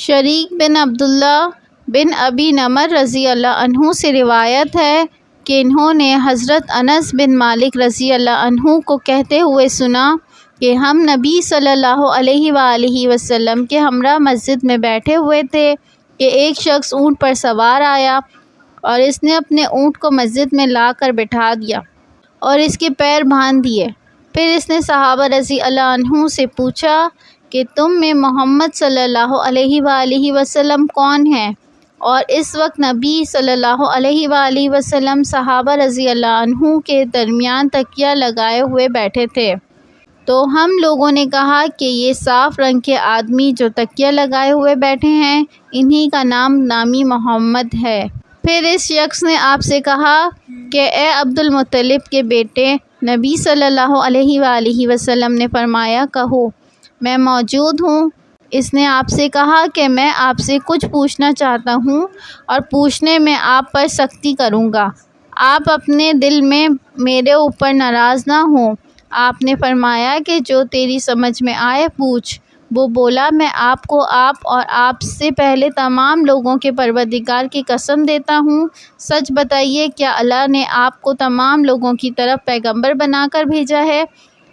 شریک بن عبداللہ بن ابی نمر رضی اللہ عنہ سے روایت ہے کہ انہوں نے حضرت انس بن مالک رضی اللہ عنہ کو کہتے ہوئے سنا کہ ہم نبی صلی اللہ علیہ وآلہ وسلم کے ہمراہ مسجد میں بیٹھے ہوئے تھے کہ ایک شخص اونٹ پر سوار آیا اور اس نے اپنے اونٹ کو مسجد میں لا کر بٹھا دیا اور اس کے پیر باندھ دیے۔ پھر اس نے صحابہ رضی اللہ عنہ سے پوچھا کہ تم میں محمد صلی اللہ علیہ وآلہ وسلم کون ہیں؟ اور اس وقت نبی صلی اللہ علیہ وآلہ وسلم صحابہ رضی اللہ عنہ کے درمیان تکیہ لگائے ہوئے بیٹھے تھے۔ تو ہم لوگوں نے کہا کہ یہ صاف رنگ کے آدمی جو تکیہ لگائے ہوئے بیٹھے ہیں انہی کا نام نامی محمد ہے۔ پھر اس شخص نے آپ سے کہا کہ اے عبد المطلب کے بیٹے، نبی صلی اللہ علیہ وآلہ وسلم نے فرمایا کہو میں موجود ہوں۔ اس نے آپ سے کہا کہ میں آپ سے کچھ پوچھنا چاہتا ہوں اور پوچھنے میں آپ پر سختی کروں گا، آپ اپنے دل میں میرے اوپر ناراض نہ ہوں۔ آپ نے فرمایا کہ جو تیری سمجھ میں آئے پوچھ۔ وہ بولا میں آپ کو آپ اور آپ سے پہلے تمام لوگوں کے پروردگار کی قسم دیتا ہوں، سچ بتائیے کیا اللہ نے آپ کو تمام لوگوں کی طرف پیغمبر بنا کر بھیجا ہے؟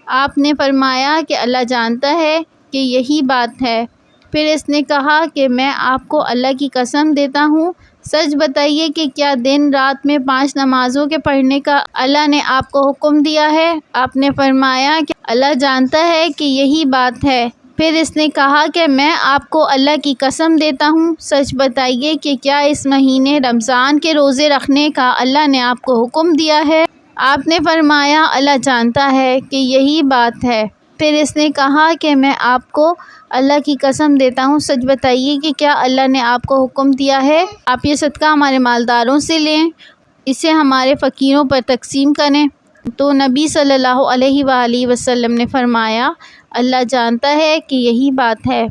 آپ نے فرمایا کہ اللہ جانتا ہے کہ یہی بات ہے۔ پھر اس نے کہا کہ میں آپ کو اللہ کی قسم دیتا ہوں، سچ بتائیے کہ کیا دن رات میں 5 نمازوں کے پڑھنے کا اللہ نے آپ کو حکم دیا ہے؟ آپ نے فرمایا کہ اللہ جانتا ہے کہ یہی بات ہے۔ پھر اس نے کہا کہ میں آپ کو اللہ کی قسم دیتا ہوں، سچ بتائیے کہ کیا اس مہینے رمضان کے روزے رکھنے کا اللہ نے آپ کو حکم دیا ہے؟ آپ نے فرمایا اللہ جانتا ہے کہ یہی بات ہے۔ پھر اس نے کہا کہ میں آپ کو اللہ کی قسم دیتا ہوں، سچ بتائیے کہ کیا اللہ نے آپ کو حکم دیا ہے آپ یہ صدقہ ہمارے مالداروں سے لیں، اسے ہمارے فقیروں پر تقسیم کریں؟ تو نبی صلی اللہ علیہ وآلہ وسلم نے فرمایا اللہ جانتا ہے کہ یہی بات ہے۔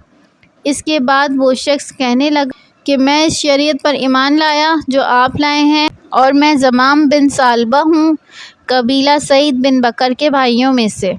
اس کے بعد وہ شخص کہنے لگا کہ میں اس شریعت پر ایمان لایا جو آپ لائے ہیں، اور میں زمام بن ثعلبہ ہوں، قبیلہ سعید بن بکر کے بھائیوں میں سے۔